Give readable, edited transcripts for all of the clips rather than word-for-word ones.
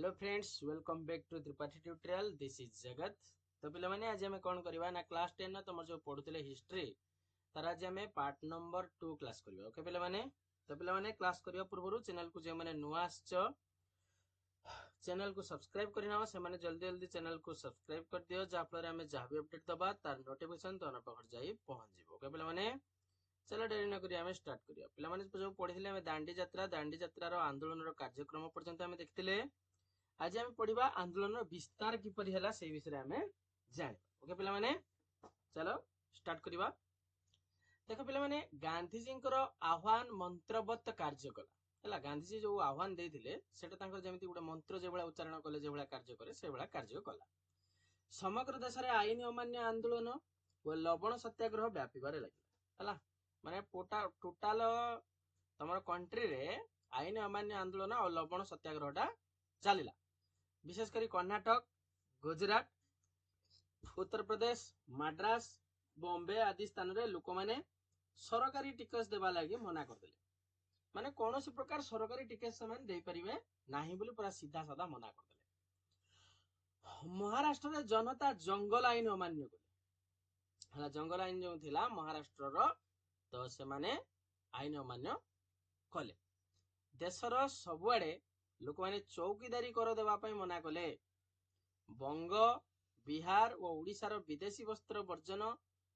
Hello friends, welcome back to Tripathi tutorial. This is Jagat. तो पे आज आम कौन करवा ना क्लास 10 तुम जो पढ़ुले हिस्ट्री तार आज आम पार्ट नंबर 2 क्लास करवा। ओके पे तो पे क्लास करने पूर्व चैनल को जो मैंने नुआ चैनल को सब्सक्राइब करना से जल्दी जल्दी चैनल को सब्सक्राइब कर दियो जहाँफल आम जहाँ भी अपडेट दबा तार नोटिफिकेशन तो पाखे जाई पहुंच जाए। ओके पे चलो डेरी नक आम स्टार्ट करिया। पे जो पढ़ी दांडी यात्रा आंदोलन कार्यक्रम पर्यंत आम देखते। आज आम पढ़ा आंदोलन विस्तार किपरि है से विषय आम जान। ओके पे चलो स्टार्ट करवा। देख पे गांधीजी आह्वान मंत्रबद्ध कार्य कला। गांधीजी जो आह्वान देते जमी गोटे मंत्र जो भाई उच्चारण कले जो भाई कार्य करे से भाई कार्य कला। समग्र देश में आईन अमान्य आंदोलन और लवण सत्याग्रह व्यापार लगे माने टोटाल तुम कंट्री रे आईन अमान्य आंदोलन और लवण सत्याग्रह चलला। विशेषकर कर्णाटक, गुजरात, उत्तर प्रदेश, मद्रास, बॉम्बे आदि स्थान रे लोक माने सरकारी टिकस देवा लगी मना करदेले। माने कौन सी प्रकार सरकारी टिकस से दे परिवे नाही बोली पूरा सीधा साधा मना करदेले। महाराष्ट्र रे जनता जंगल आईन अमान्य कले। जंगल आईन जो थिला महाराष्ट्र रो तो से माने आईन अमान्य कले। देशर सबुआडे लोक माने चौकीदारी कर देवा पई मना कले। बंग, बिहार और ओडिशार विदेशी वस्त्र वर्जन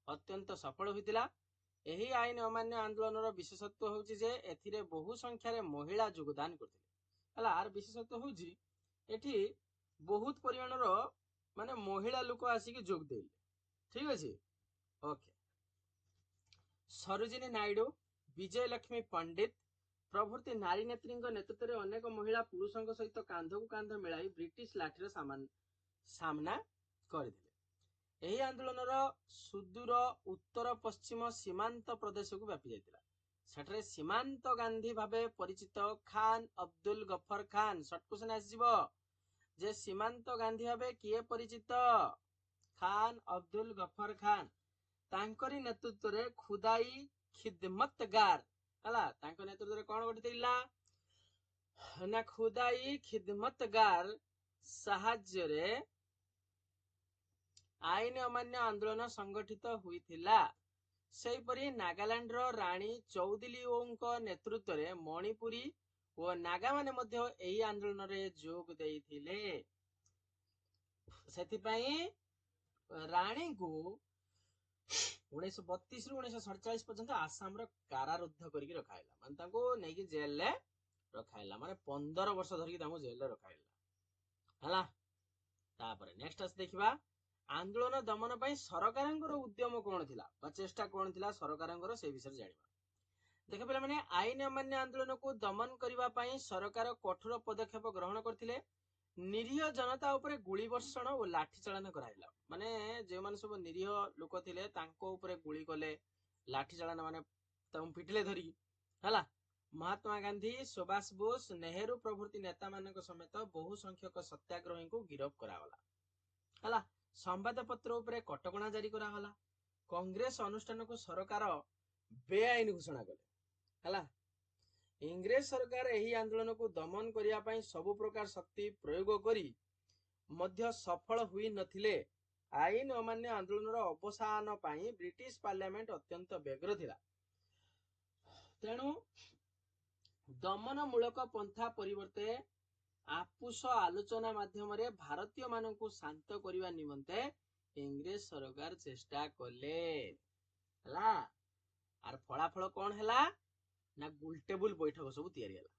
अत्यंत सफल होइतिला। एही आईन अमान्य आंदोलन विशेषत्व होउछि जे एथिरे बहु संख्यार महिला योगदान करथिले। हला आर विशेषत्व होउछि एठी बहुत परिमाणर माने महिला लोक आसिक जोग देले। ठीक अछि। ओके। सरोजिनी नायडू, विजय लक्ष्मी पंडित प्रभृति नारी नेत्री नेतृत्व में अनेक महिला पुरुषों सहित कांध को कांध मिलाई ब्रिटिश लाठीर सामना करथिले। एही आंदोलन सुदूर उत्तर पश्चिम सीमांत प्रदेश को व्यापी जाइतिला। सेठरे सीमांत गांधी भावे परिचित खान अब्दुल गफर खान शॉर्ट क्वेश्चन आसीबो जे सीमांत गांधी भावे किए परिचित? खान अब्दुल गफर खान। तांकरी नेतृत्व रे खुदाई खिदमतगार नेतृत्व कौन गठित ना खुदाई खिदमतगार साहाଯ୍य रे आईन अमान्य आंदोलन संगठित हुईथिला। सेहीपरि नागालैंड रो रानी चौधरी नेतृत्व रे मणिपुरी और नागा माने मध्य एही आंदोलन रे जोग देइथिले। सेथिपई रानी को 1932 रु 1947 पर्यंत आसाम रो कारारुद्ध करके रखाइला। माने ताको नेकी जेल ले रखाइला। माने 15 वर्ष धरिकी ताको जेल ले रखाइला। हला तापर नेक्स्ट आस देखिबा आंदोलन दमन पई सरकारंकर उद्यम कोन थिला बा चेष्टा कोन थिला सरकारंकर से विषय जानिबा। देख पे माने आईन अमान्य आंदोलन को दमन करिबा पई सरकार कठोर पदक्षेप ग्रहण करथिले। निरीह जनता उपरे गुली वर्षण और लाठी चालन कराइला। माने जे माने सब निरीह लोक थिले तांको उपरे गुली कले लाठी चालन माने तम पिटले धरी हला। महात्मा गांधी, सुभाष बोस, नेहरू प्रभृति नेता मानक समेत बहु संख्यक सत्याग्रही को गिरफ्त करागला। हला संवाद पत्र उपरे कटकणा जारी करागला। कांग्रेस अनुष्ठान को सरकार बेआईन घोषणा कले। हला इंग्रेज सरकार एही आंदोलन को दमन करिया पई सब प्रकार शक्ति प्रयोग करी मध्य सफल हुई नथिले। आईन अमान्य आंदोलन अवसान पई ब्रिटिश पार्लियामेंट अत्यंत व्यग्र थिला। तेणु दमन मूलक पंथा परिवर्ते आपुष आलोचना माध्यम रे भारतीय मानक शांत करने निमंते इंग्रेज सरकार चेष्टा कले। हला आर फलाफल कौन हैला ना गोलटेबुल बैठक सब तैयारी हैला।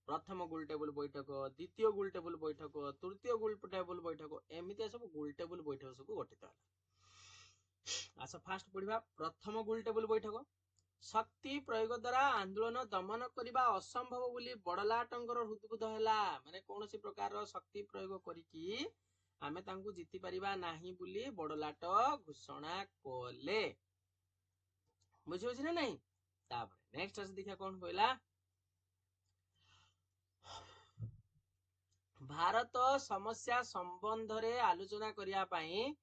प्रथम गोलटेबुल बैठक, द्वितीय गोलटेबुल बैठक, तृतीय गोलटेबुल बैठक एमितिया सब गोलटेबुल बैठक सब गठित हैला। आसा फास्ट पढ़िबा प्रथम गोलटेबुल बैठक। शक्ति प्रयोग द्वारा आंदोलन दमन करबा असंभव बोली बड़लाटंकर हृदबोध हैला। माने कोनोसी प्रकार शक्ति प्रयोग करिकी आमे तांकु जीति परिबा नाही बोली बड़लाट घोषणा कले। बुझि होछि ना नहीं? तापर नेक्स्ट आसे देखिया कोन कहला भारत समस्या संबंध रे आलोचना करिया पई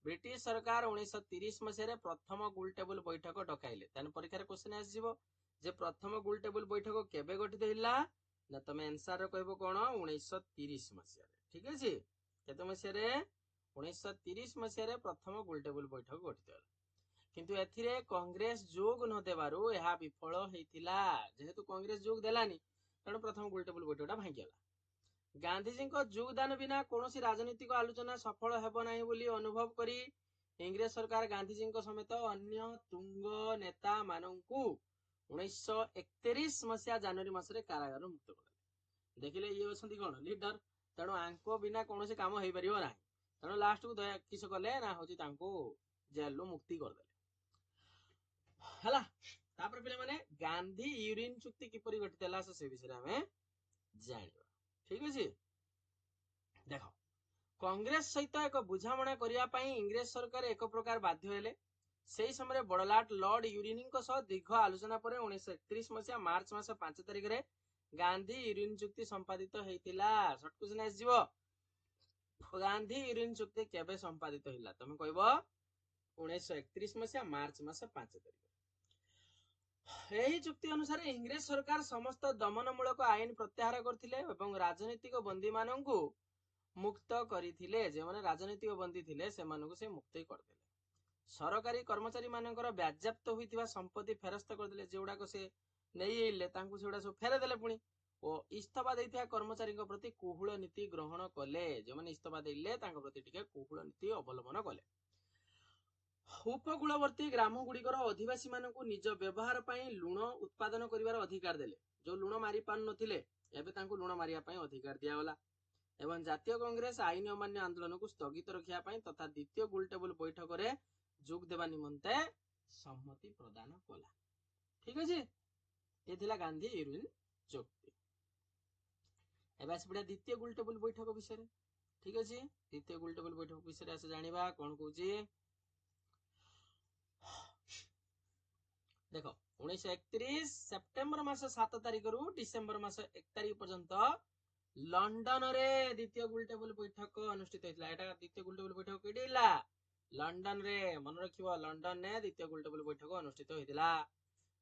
ब्रिटिश सरकार 1930 मसीह प्रथम गोलटेबुल बैठक डकाइले। तान परीक्षा रे क्वेश्चन आसीबो जे प्रथम गोलटेबुल बैठक केबे गठित हैला ना तुम आंसर कहबो कोन 1930 मसिया रे ठीक अछि केते मसिया रे 1930 मसिया रे प्रथम गोलटेबल बैठक गठित किंतु एथिरे कांग्रेस जोग न देबारु यह विफल हेतिला जेहेतु कांग्रेस जोग देलानी तेणु प्रथम गोलटेबल बैठकटा भांगी गला गांधीजी को योगदान बिना कौन राजनीतिक आलोचना सफल हेब नाही बोली अनुभव करी इंग्रेज सरकार गांधीजी समेत अन्य तुंग नेता मानू 1931 मसीहा जनवरी मासरे कारागार मुक्त कर देखिले ये अछंती कोन लीडर तेणु आंको बिना कौन काम हो पारिबो नाही तेणु लास्ट को दया किस कले ना होची तांको जेल लो मुक्ति कर देले हला तापर पिले माने गांधी यूरिन चुक्ति किपरि घटितला से विषय हमें जानिबा ठीक अछि देखो कांग्रेस सहित एक बुझामणा करिया पई इंग्रेज सरकार एक प्रकार बाध्य हेले सेही समय बड़लाट लॉर्ड यूरिनिंग सह दीर्घ आलोचना पर 1931 मसीहा मार्च मास 5 तारिख रे गांधी यूरिन चुक्ति संपादित हेतिला शॉर्ट क्वेश्चन आसीबो गांधी यूरिन चुक्ति केबे संपादित हिला तमे कहबो 1931 मसीहा मार्च मास 5 तारिख एही चुक्ति अनुसार इंग्रेज सरकार समस्त दमनमूलक आईन प्रत्याहार करथिले एवं राजनीतिक बंदी माननकु मुक्त करिथिले जे माने राजनीतिक बंदी थिले से मानकु से मुक्त करथिले सरकारी कर्मचारी मानकर व्याज्याप्त होइतिबा संपत्ति फेरस्त करदिले जेउडा को से नेई आइले तांकु सेउडा सब फेरे देले पुणी ओ इस्तफा दैथिया कर्मचारी प्रति कुहुल नीति ग्रहण कले जे माने इस्तफा देले तांको प्रति टिके कुहुल नीति अवलंबन कले उपकूलवर्ती ग्राम गुड़िकर अधिवासी मानकु निज व्यवहार पई लुण उत्पादन करिवार अधिकार देले जो लुण मारी पान नथिले एबे तांकु लुण मारिया पई अधिकार दिया गला एवं जातीय कांग्रेस आईन अमान्य आंदोलन को स्थगित रखिया पई तथा द्वितीय गोलटेबल बैठक रे जोग देवा निमंते सम्मति प्रदान कला ठीक अछि ए थिला गांधी यूरिन चुक्ति एबे आसी पड़िया द्वितीय गोलटेबल बैठक विषय ठीक अछि द्वितीय गोलटेबल बैठक विषय आसे जानिबा कोन कहूची देखो 1931 सेप्टेम्बर मास 7 तारिख रु डिसेंबर मास 1 तारिख पर्यंत लंडन रे द्वितीय गोलटेबल बैठक अनुष्ठित होइतला एटा द्वितीय गोलटेबल बैठक केडिला लंडन रे मन रखिबो लंडन ने द्वितीय गोलटेबल बैठक अनुष्ठित होइतला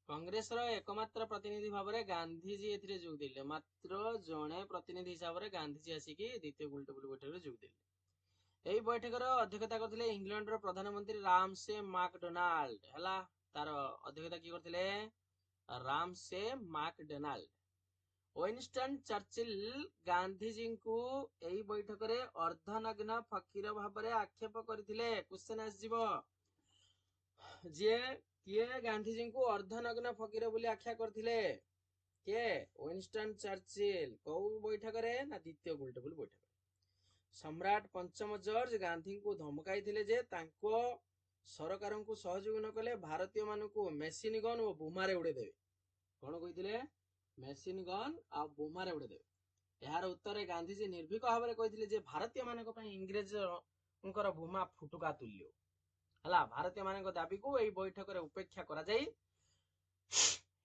कांग्रेस रो एकमात्र प्रतिनिधि भाव रे गांधीजी एथिरे जोग दिले मात्र जणे प्रतिनिधि हिसाब रे गांधीजी आसी की द्वितीय गोलटेबल बैठक रे जोग दिले एई बैठक रो अध्यक्षता करथिले इंग्लैंड रो प्रधानमंत्री रामसे मैकडोनाल्ड हला तार अध्यक्षता की करथिले Ramsay McDonald Winston Churchill Gandhiji को एई बैठक रे अर्धनग्न फकीर भाव रे आक्षेप करथिले क्वेश्चन आसीबो जे किए गांधीजी को अर्धनग्न फकीर बोली आख्या करथिले के विंस्टन चर्चिल को बैठक रे ना द्वितीय गोलटेबल बैठक सम्राट पंचम जॉर्ज गांधी को धमकाई थिले जे तांको सरकार को सहयोग न कले भारतीय मान को मेसिन गन और बोमारे उड़े देवे कौन कही मेसिन गन आ बोमारे उड़े देवे यार उत्तर गांधीजी निर्भीक भाव में कही जे भारतीय मान इंग्रेज बोमा फुटुका तुल्य हला भारतीय मान दाबी को यही बैठक रे उपेक्षा करा जाई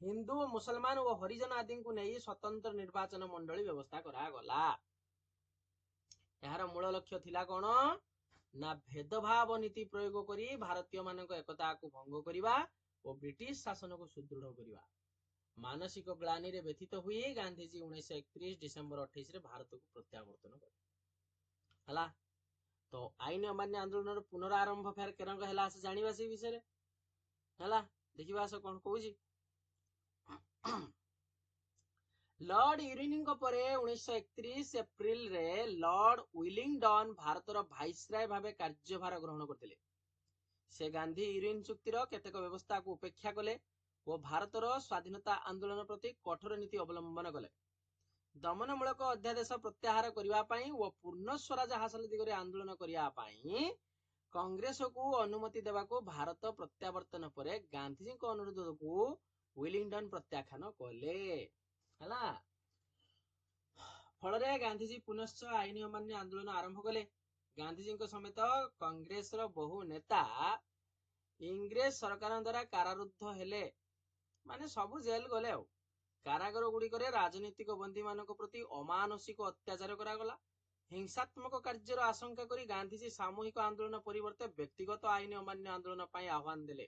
हिंदू मुसलमान और हरिजन आदि को नहीं स्वतंत्र निर्वाचन मंडली व्यवस्था करा गला यार मूल लक्ष्य थिला कोन ना भेदभाव नीति प्रयोग करी भारतीय मानक एकता को भंग करिवा और ब्रिटिश शासन को सुदृढ़ करिवा मानसिक ग्लानि रे व्यथित हुई गांधीजी 1931 डिसेंबर 28 रे भारत को प्रत्यावर्तन कर हला तो आईन अमान्य आंदोलन पुनरारंभ फेर केरंग हला से जानिबा से विषय रे हला देखिबा से कोन कहूजी लॉर्ड यूरिनिंग परे 1931 एप्रिल रे लॉर्ड विलिंगडन भारतर भाइसराय भावे कार्यभार ग्रहण करथिले से गांधी यूरिन चुक्तिर केतेक व्यवस्था को उपेक्षा कले और भारतर स्वाधीनता आंदोलन प्रति कठोर नीति अवलंबन कले दमनमूलक अध्यादेश प्रत्याहार करिवा पई और पूर्ण स्वराज हासिल दिगरे आंदोलन करिया पई कांग्रेस को अनुमति देवा को भारत प्रत्यावर्तन परे गांधीजी को अनुरोध को विलिंगडन प्रत्याख्यान कले हला फल रे गांधीजी पुनश्च आईन अमान्य आंदोलन आरंभ कले गांधीजी समेत कांग्रेस रो बहु नेता इंग्रेज सरकार द्वारा कारारुद्ध हेले माने सबु जेल गले कारागार गुड़ी करे राजनीतिक बंदी मानक प्रति अमानसिक अत्याचार करा गला हिंसात्मक कार्यर आशंका करी गांधीजी सामूहिक आंदोलन परिवर्ते व्यक्तिगत आईन अमान्य आंदोलन पई आह्वान देले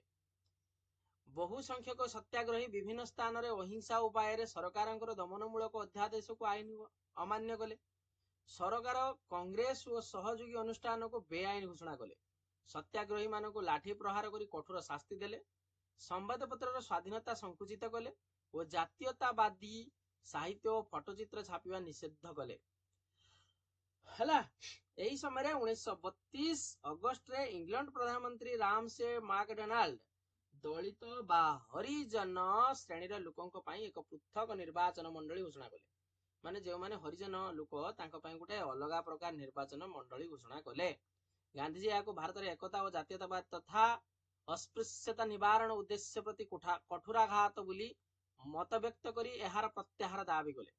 बहु संख्यक सत्याग्रही विभिन्न स्थान में अहिंसा उपाय सरकार दमनमूलक अध्यादेश को आईन अमान्य कले। सरकार कांग्रेस और सहयोगी अनुष्ठान को बेआईन घोषणा कले। सत्याग्रही मान को लाठी प्रहार कर कठोर शास्ति देले। संवादपत्र स्वाधीनता संकुचित कले और जातीयतावादी साहित्य और फटोचित्र छापिवा निषेध कले। हला यही समय 1932 अगस्त रे इंग्लैंड प्रधानमंत्री रामसे मैकडोनाल्ड दलित बा हरिजन श्रेणीर लोकों पाई एक पृथक निर्वाचन मंडली घोषणा कले। माने जो माने हरिजन लोक तांको पाई गुटे अलगा प्रकार निर्वाचन मंडली घोषणा कले। गांधीजी याको भारत रे एकता और जातीयतावाद तथा अस्पृश्यता निवारण उद्देश्य प्रति कठोराघात बोली मत व्यक्त करी एहार प्रत्याहार दाबी कले।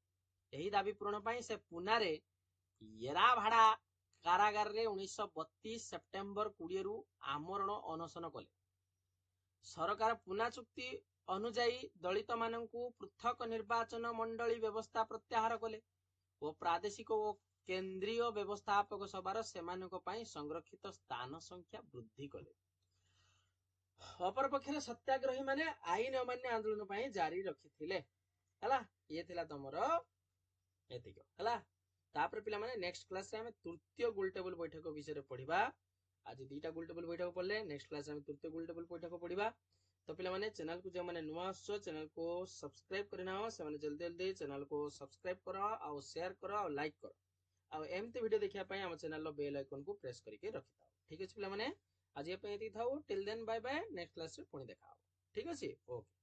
यही दाबी पूरण पाई से पुना रे येराभाड़ा कारागार रे 1932 सेप्टेम्बर 20 रु आमरण अनशन कले। सरकार पुना चुक्ति अनुजाई दलित मानकु पृथक निर्वाचन मंडली व्यवस्था प्रत्याहार कले और प्रादेशिक और केंद्रीय व्यवस्थापक सभार सेमानक पाई संरक्षित स्थान संख्या वृद्धि कले। अपर पक्षरे सत्याग्रही माने आईन अमान्य आंदोलन पाई जारी रखिथिले। हला ये थिला तमर एतिक हला। तापर पिला माने नेक्स्ट क्लास रे हमें तृतीय गोल टेबल बैठक विषय रे पढिबा। आज दुईटा गोल टेबल बैठक पढ़ले, नेक्स्ट क्लास रे हमें तृतीय गोल टेबल बैठक पढिबा। तो पिला माने चैनल को जो माने नुआ आसो चैनल को सब्सक्राइब करना हो से माने जल्दी जल्दी चैनल को सब्सक्राइब करो और शेयर करो और लाइक करो और एमते वीडियो देखिया पई हम चैनल लो बेल आइकन को प्रेस करके रखिताओ। ठीक अछि पिला माने आज ये पे एति थाउ। Till then bye bye. Next class रे पुणी देखा। ठीक अछि ओके।